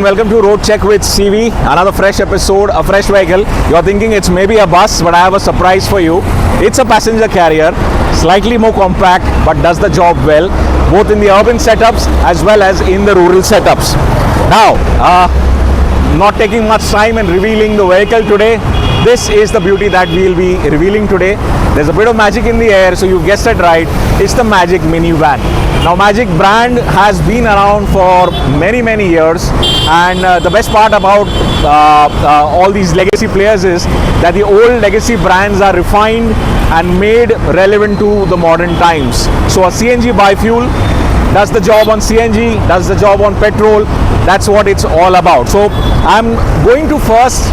and welcome to Road Check with CV. Another fresh episode, a fresh vehicle. You're thinking it's maybe a bus, but I have a surprise for you. It's a passenger carrier, slightly more compact, but does the job well, both in the urban setups as well as in the rural setups. Now, not taking much time and revealing the vehicle today. This is the beauty that we'll be revealing today. There's a bit of magic in the air, so you guessed it right. It's the Magic minivan. Now, Magic brand has been around for many years, and the best part about all these legacy players is that the old legacy brands are refined and made relevant to the modern times. So a CNG biofuel does the job on CNG, does the job on petrol. That's what it's all about. So I'm going to first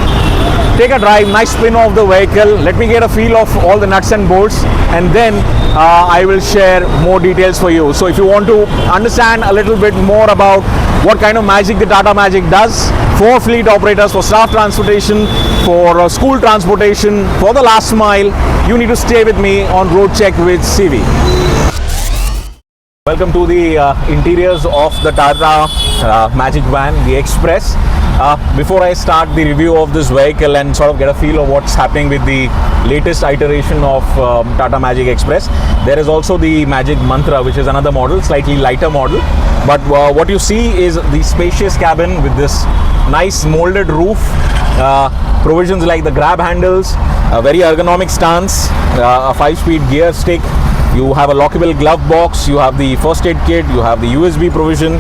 take a drive, nice spin of the vehicle, let me get a feel of all the nuts and bolts, and then I will share more details for you. So if you want to understand a little bit more about what kind of magic the Tata Magic does for fleet operators, for staff transportation, for school transportation, for the last mile, you need to stay with me on Road Check with CV. Welcome to the interiors of the Tata Magic van, the Express. Before I start the review of this vehicle and sort of get a feel of what's happening with the latest iteration of Tata Magic Express, there is also the Magic Mantra, which is another model, slightly lighter model. But what you see is the spacious cabin with this nice molded roof, provisions like the grab handles, a very ergonomic stance, a 5-speed gear stick. You have a lockable glove box, you have the first aid kit, you have the USB provision,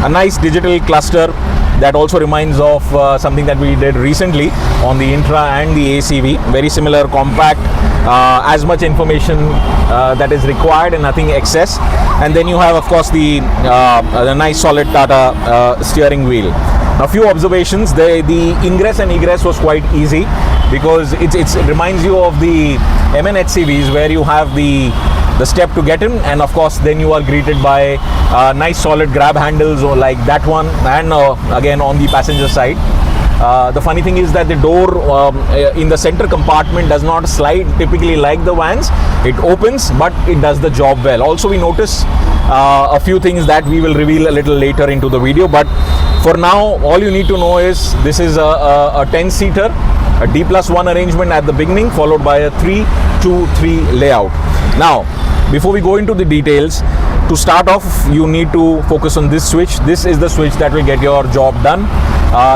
a nice digital cluster that also reminds of something that we did recently on the Intra and the ACV. Very similar, compact, as much information that is required and nothing excess. And then you have, of course, the nice solid Tata steering wheel. A few observations. The ingress and egress was quite easy because it reminds you of the MNHCVs where you have the step to get in, and of course then you are greeted by nice solid grab handles or like that one, and again on the passenger side. The funny thing is that the door in the center compartment does not slide typically like the vans. It opens, but it does the job well. Also, we notice a few things that we will reveal a little later into the video, but for now all you need to know is this is a 10-seater, a D+1 arrangement at the beginning, followed by a 3-2-3 layout. Now, before we go into the details, to start off, you need to focus on this switch. This is the switch that will get your job done.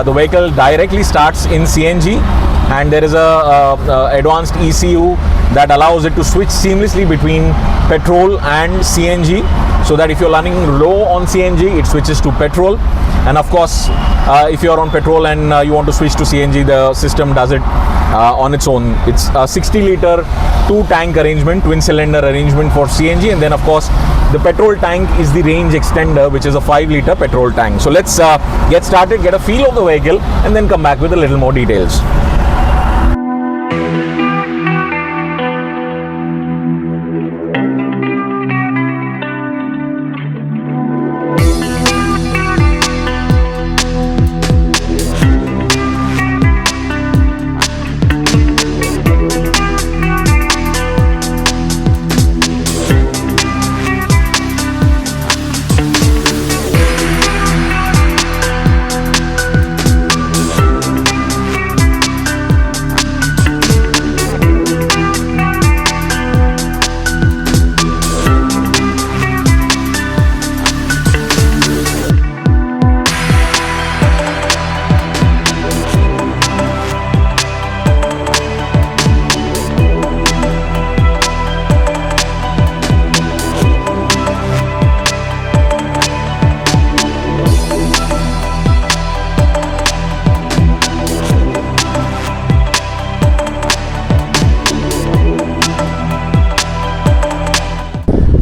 The vehicle directly starts in CNG, and there is a advanced ECU that allows it to switch seamlessly between petrol and CNG, so that if you're running low on CNG, it switches to petrol. And of course, if you're on petrol and you want to switch to CNG, the system does it on its own. It's a 60-liter 2-tank arrangement, twin-cylinder arrangement for CNG, and then of course the petrol tank is the range extender, which is a 5-liter petrol tank. So let's get started, get a feel of the vehicle, and then come back with a little more details.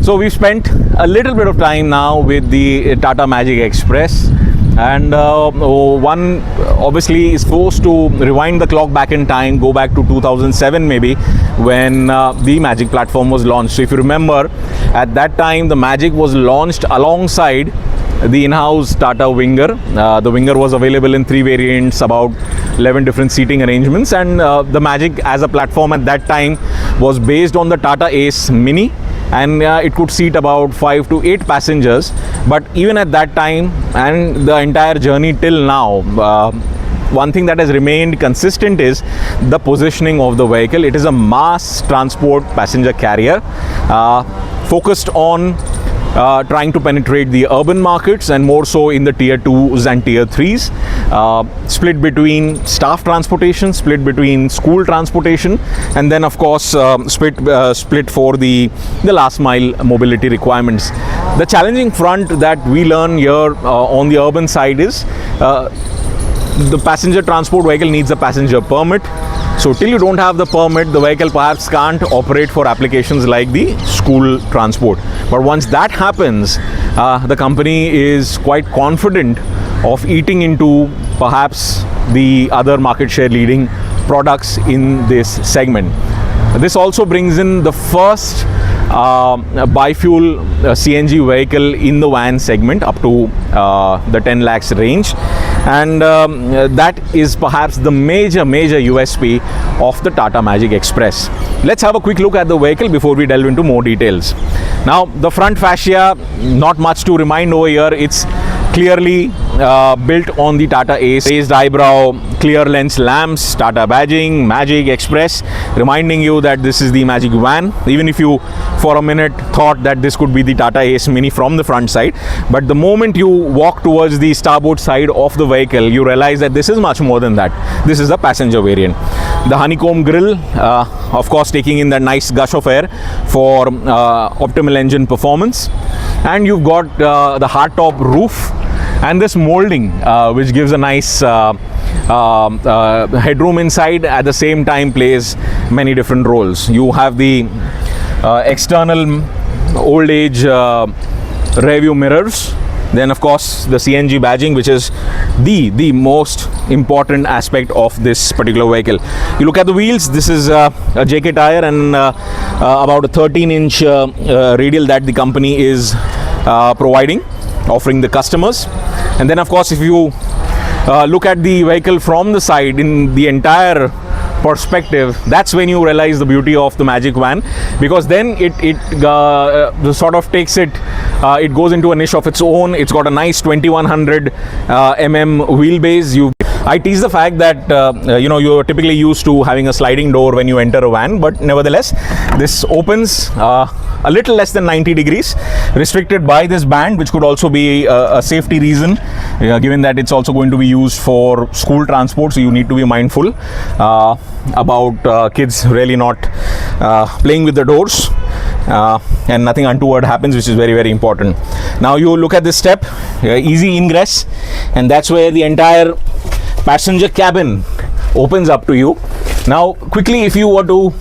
So we've spent a little bit of time now with the Tata Magic Express, and one obviously is forced to rewind the clock back in time, go back to 2007 maybe, when the Magic platform was launched. So if you remember, at that time the Magic was launched alongside the in-house Tata Winger. The Winger was available in 3 variants, about 11 different seating arrangements, and the Magic as a platform at that time was based on the Tata Ace Mini, and it could seat about 5 to 8 passengers. But even at that time and the entire journey till now, one thing that has remained consistent is the positioning of the vehicle. It is a mass transport passenger carrier, focused on trying to penetrate the urban markets, and more so in the tier 2s and tier 3s, split between staff transportation, split between school transportation, and then of course split for the last mile mobility requirements. The challenging front that we learn here on the urban side is the passenger transport vehicle needs a passenger permit. So till you don't have the permit, the vehicle perhaps can't operate for applications like the school transport. But once that happens, the company is quite confident of eating into perhaps the other market share leading products in this segment. This also brings in the first biofuel CNG vehicle in the van segment up to the 10 lakhs range, and that is perhaps the major USP of the Tata Magic Express. Let's have a quick look at the vehicle before we delve into more details. Now, the front fascia, not much to remind over here. It's clearly built on the Tata Ace, raised eyebrow, clear lens lamps, Tata badging, Magic Express, reminding you that this is the Magic van. Even if you for a minute thought that this could be the Tata Ace Mini from the front side, but the moment you walk towards the starboard side of the vehicle, you realize that this is much more than that. This is the passenger variant. The honeycomb grille, of course, taking in that nice gush of air for optimal engine performance, and you've got the hardtop roof and this molding, which gives a nice headroom inside, at the same time plays many different roles. You have the external old age rear view mirrors, then of course the CNG badging, which is the most important aspect of this particular vehicle. You look at the wheels, this is a JK tire and about a 13-inch radial that the company is providing, offering the customers. And then of course, if you look at the vehicle from the side in the entire perspective, that's when you realize the beauty of the Magic van, because then it sort of takes it, it goes into a niche of its own. It's got a nice 2100 wheelbase. I tease the fact that you're typically used to having a sliding door when you enter a van, but nevertheless this opens a little less than 90 degrees, restricted by this band, which could also be a safety reason, given that it's also going to be used for school transport, so you need to be mindful about kids really not playing with the doors and nothing untoward happens, which is very important. Now you look at this step, easy ingress, and that's where the entire passenger cabin opens up to you. Now quickly, if you were to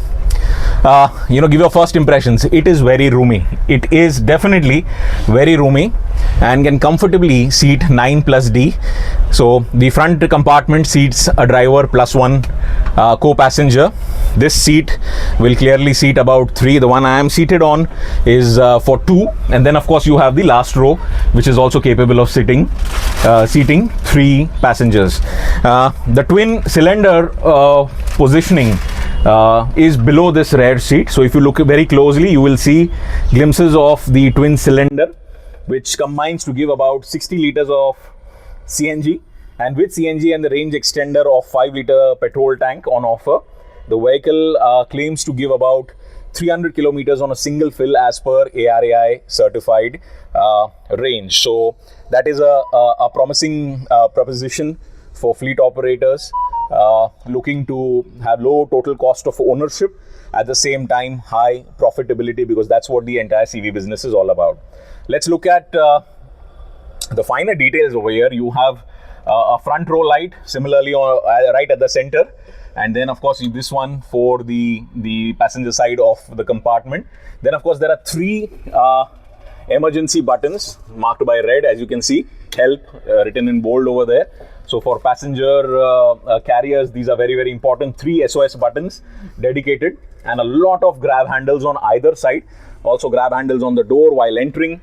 give your first impressions, it is very roomy. It is definitely very roomy and can comfortably seat 9+D. So the front compartment seats a driver plus one co-passenger. This seat will clearly seat about 3. The one I am seated on is for 2, and then of course you have the last row, which is also capable of seating 3 passengers. The twin cylinder positioning is below this rear seat. So if you look very closely, you will see glimpses of the twin cylinder, which combines to give about 60 liters of CNG, and with CNG and the range extender of 5-liter petrol tank on offer, the vehicle claims to give about 300 kilometers on a single fill as per ARAI certified range. So that is a promising proposition for fleet operators looking to have low total cost of ownership, at the same time high profitability, because that's what the entire CV business is all about. Let's look at the finer details over here. You have a front row light, similarly right at the center, and then of course this one for the passenger side of the compartment. Then of course there are 3 emergency buttons marked by red, as you can see, help written in bold over there. So for passenger carriers, these are very important. 3 SOS buttons dedicated, and a lot of grab handles on either side. Also grab handles on the door while entering.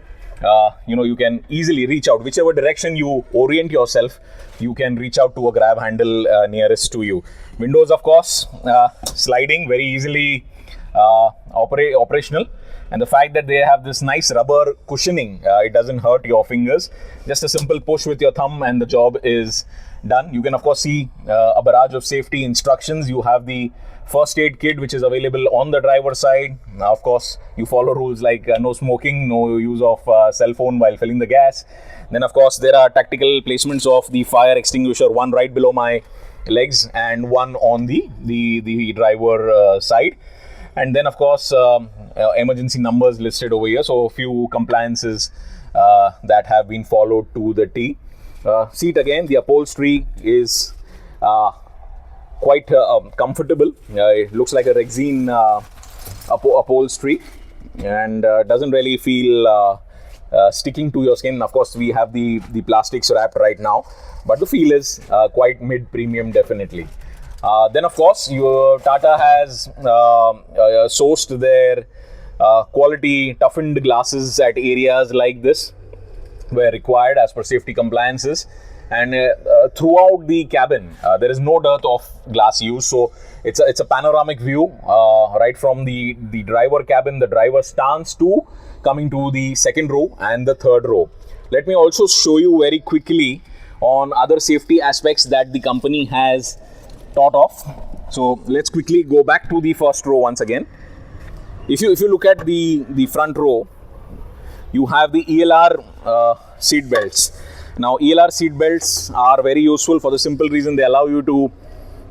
You can easily reach out whichever direction you orient yourself. You can reach out to a grab handle nearest to you. Windows, of course, sliding, very easily operational. And the fact that they have this nice rubber cushioning, it doesn't hurt your fingers. Just a simple push with your thumb and the job is done. You can of course see a barrage of safety instructions. You have the first aid kit which is available on the driver's side. Now of course you follow rules like no smoking, no use of cell phone while filling the gas. Then of course there are tactical placements of the fire extinguisher, one right below my legs and one on the driver side. And then of course emergency numbers listed over here, so a few compliances that have been followed to the T. Seat again, the upholstery is quite comfortable. It looks like a Rexine upholstery and doesn't really feel sticking to your skin. Of course we have the plastics wrapped right now, but the feel is quite mid-premium definitely. Then of course your Tata has sourced their quality toughened glasses at areas like this where required as per safety compliances, and throughout the cabin there is no dearth of glass use. So it's a panoramic view right from the driver cabin, the driver stance, to coming to the second row and the third row. Let me also show you very quickly on other safety aspects that the company has thought of. So let's quickly go back to the first row once again. If you look at the front row, you have the ELR seat belts. Now ELR seat belts are very useful for the simple reason they allow you to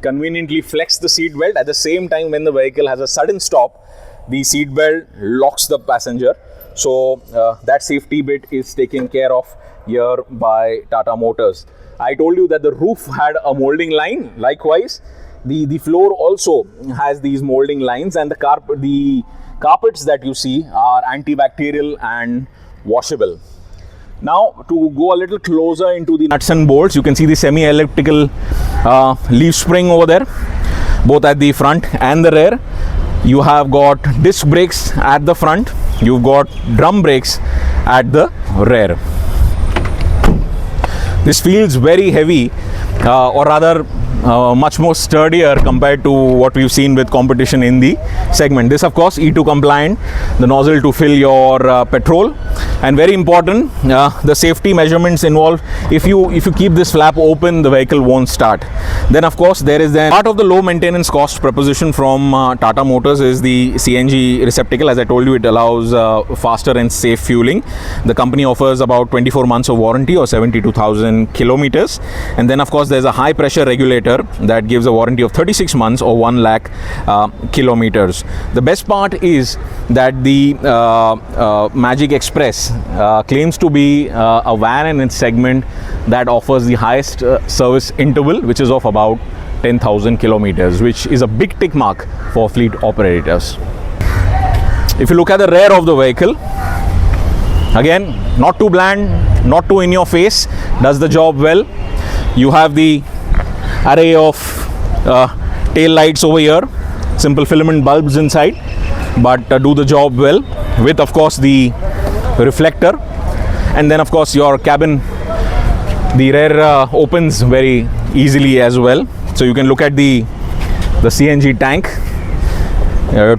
conveniently flex the seat belt. At the same time, when the vehicle has a sudden stop, the seat belt locks the passenger. So that safety bit is taken care of here by Tata Motors. I told you that the roof had a molding line. Likewise, the floor also has these molding lines, and the carpets that you see are antibacterial and washable. Now to go a little closer into the nuts and bolts, you can see the semi-elliptical leaf spring over there, both at the front and the rear. You have got disc brakes at the front, you've got drum brakes at the rear. This feels very heavy, or rather much more sturdier compared to what we've seen with competition in the segment. This of course E2 compliant, the nozzle to fill your petrol, and very important, the safety measurements involved. If you keep this flap open, the vehicle won't start. Then of course there is then part of the low maintenance cost proposition from Tata Motors is the CNG receptacle. As I told you, it allows faster and safe fueling. The company offers about 24 months of warranty or 72,000 kilometers, and then of course there's a high pressure regulator that gives a warranty of 36 months or 1 lakh kilometers. The best part is that the Magic Express claims to be a van in its segment that offers the highest service interval, which is of about 10,000 kilometers, which is a big tick mark for fleet operators. If you look at the rear of the vehicle, again, not too bland, not too in your face, does the job well. You have the array of tail lights over here, simple filament bulbs inside, but do the job well, with of course the reflector. And then of course your cabin, the rear opens very easily as well, so you can look at the CNG tank,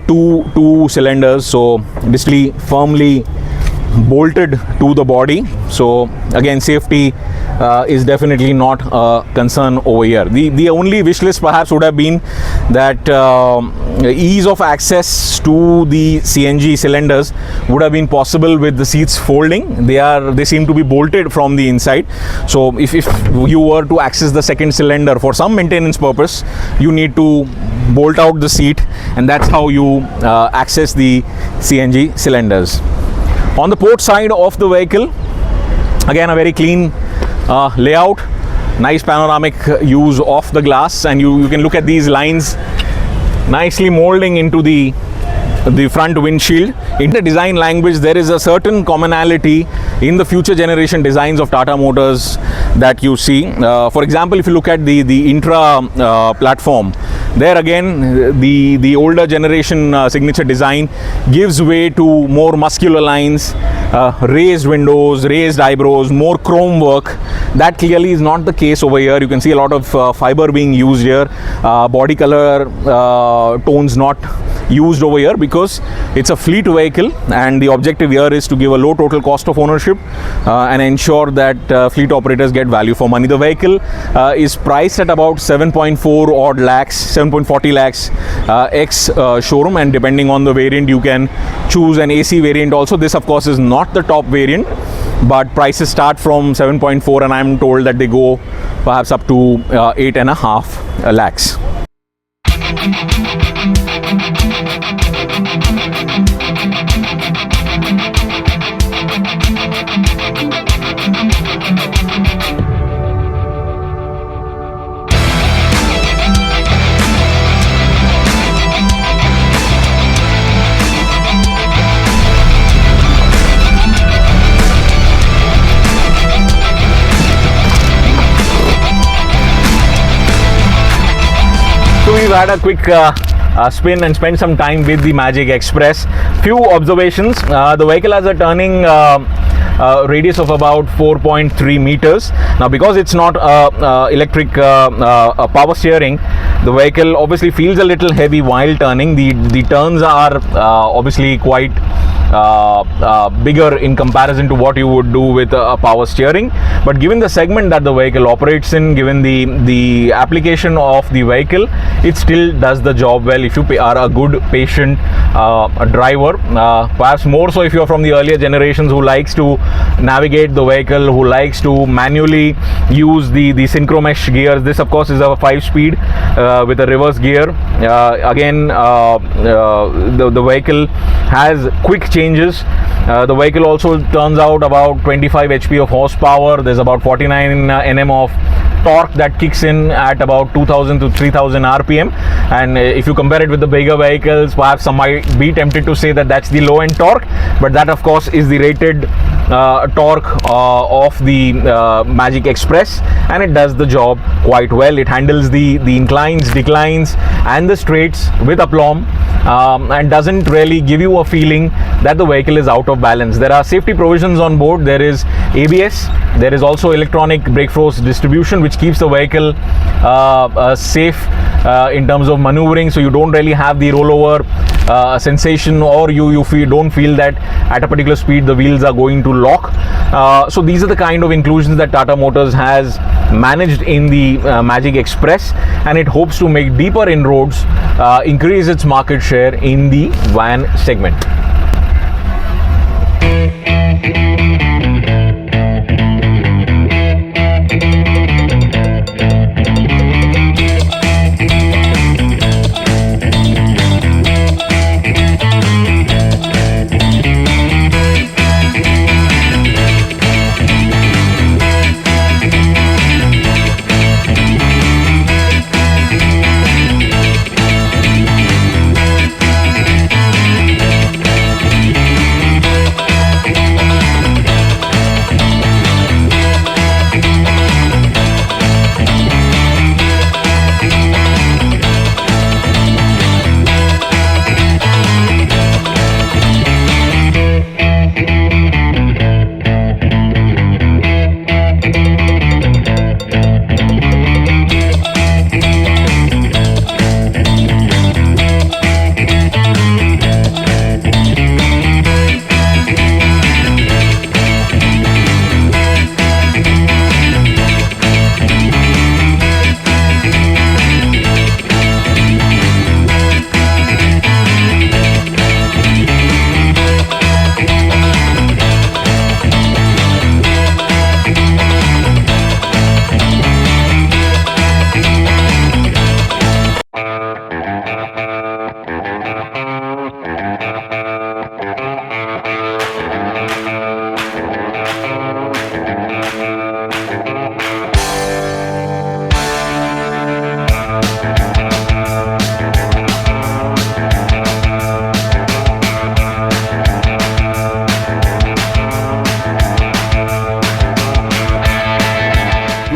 two cylinders, so distally firmly bolted to the body. So again, safety is definitely not a concern over here. The only wish list perhaps would have been that ease of access to the CNG cylinders would have been possible with the seats folding. They seem to be bolted from the inside, so if you were to access the second cylinder for some maintenance purpose, you need to bolt out the seat, and that's how you access the CNG cylinders. On the port side of the vehicle, again a very clean layout, nice panoramic use of the glass, and you can look at these lines nicely molding into the front windshield. In the design language, there is a certain commonality in the future generation designs of Tata Motors that you see. For example, if you look at the Intra platform, there again the older generation signature design gives way to more muscular lines, raised windows, raised eyebrows, more chrome work. That clearly is not the case over here. You can see a lot of fiber being used here, body color tones not used over here, because it's a fleet vehicle and the objective here is to give a low total cost of ownership and ensure that fleet operators get value for money. The vehicle is priced at about 7.4 odd lakhs, 7.40 lakhs ex showroom, and depending on the variant you can choose an AC variant also. This of course is not the top variant, but prices start from 7.4 and I'm told that they go perhaps up to 8.5 lakhs. So we've had a quick spin and spend some time with the Magic Express. Few observations. The vehicle has a turning radius of about 4.3 meters. Now, because it's not electric power steering, the vehicle obviously feels a little heavy while turning. The turns are obviously quite bigger in comparison to what you would do with a power steering, but given the segment that the vehicle operates in, given the application of the vehicle, it still does the job well if you are a good patient driver, perhaps more so if you're from the earlier generations who likes to navigate the vehicle, who likes to manually use the synchro mesh gears. This of course is a 5-speed with a reverse gear. Again, the vehicle has quick changes. The vehicle also turns out about 25 HP of horsepower. There's about 49 Nm of torque that kicks in at about 2000 to 3000 RPM, and if you compare it with the bigger vehicles, perhaps some might be tempted to say that that's the low end torque, but that of course is the rated torque of the Magic Express, and it does the job quite well. It handles the inclines, declines and the straights with aplomb, and doesn't really give you a feeling that the vehicle is out of balance. There are safety provisions on board. There is ABS, there is also electronic brake force distribution, which keeps the vehicle safe in terms of maneuvering, so you don't really have the rollover sensation, or you don't feel that at a particular speed the wheels are going to lock. So these are the kind of inclusions that Tata Motors has managed in the Magic Express, and it hopes to make deeper inroads, increase its market share in the van segment.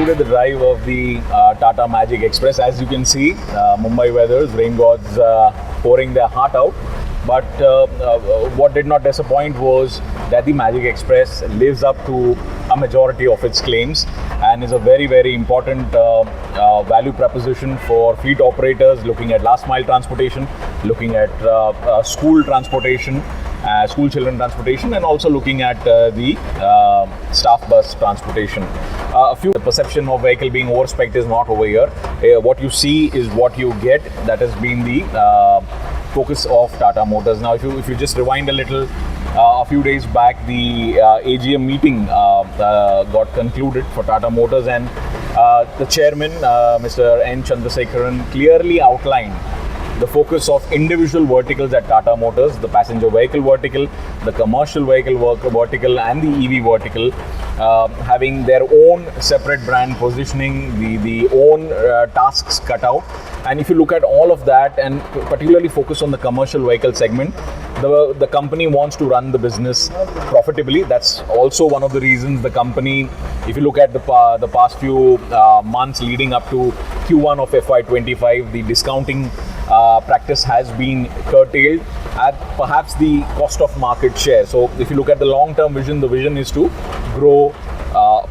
The drive of the Tata Magic Express. As you can see, Mumbai weathers, rain gods pouring their heart out, but what did not disappoint was that the Magic Express lives up to a majority of its claims and is a very, very important value proposition for fleet operators looking at last mile transportation, looking at school transportation, school children transportation, and also looking at the staff bus transportation. The perception of vehicle being overspec'd is not over here. What you see is what you get. That has been the focus of Tata Motors. Now, if you just rewind a little, a few days back, the AGM meeting got concluded for Tata Motors, and the chairman, Mr. N. Chandrasekaran, clearly outlined the focus of individual verticals at Tata Motors: the passenger vehicle vertical, the commercial vehicle vertical, and the EV vertical, having their own separate brand positioning, the own tasks cut out. And if you look at all of that, and particularly focus on the commercial vehicle segment, the company wants to run the business profitably. That's also one of the reasons the company, if you look at the past few months leading up to Q1 of FY25, the discounting practice has been curtailed at perhaps the cost of market share. So if you look at the long-term vision, the vision is to grow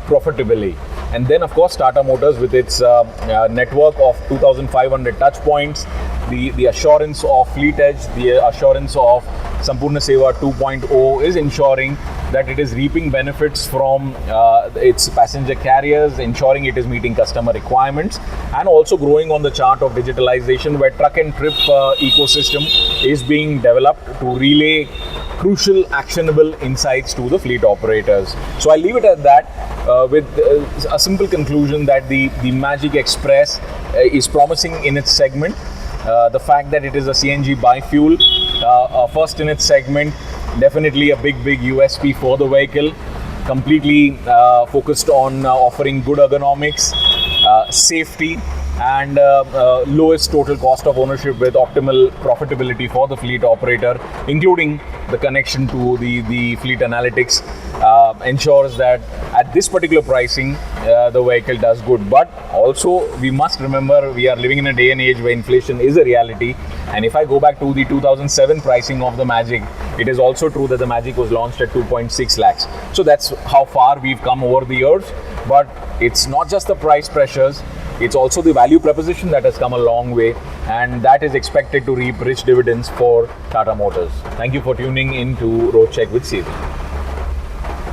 profitably. And then, of course, Tata Motors, with its network of 2,500 touch points, the assurance of Fleet Edge, the assurance of Sampurna Seva 2.0 is ensuring that it is reaping benefits from its passenger carriers, ensuring it is meeting customer requirements, and also growing on the chart of digitalization, where truck and trip ecosystem is being developed to relay crucial actionable insights to the fleet operators. So I'll leave it at that with a simple conclusion that the Magic Express is promising in its segment. The fact that it is a CNG biofuel, first in its segment, definitely a big USP for the vehicle, completely focused on offering good ergonomics, safety, and lowest total cost of ownership with optimal profitability for the fleet operator, including the connection to the fleet analytics, ensures that at this particular pricing the vehicle does good. But also we must remember, we are living in a day and age where inflation is a reality, and if I go back to the 2007 pricing of the Magic, it is also true that the Magic was launched at 2.6 lakhs. So that's how far we've come over the years. But it's not just the price pressures, it's also the value proposition that has come a long way, and that is expected to reap rich dividends for Tata Motors. Thank you for tuning in to Road Check with CV.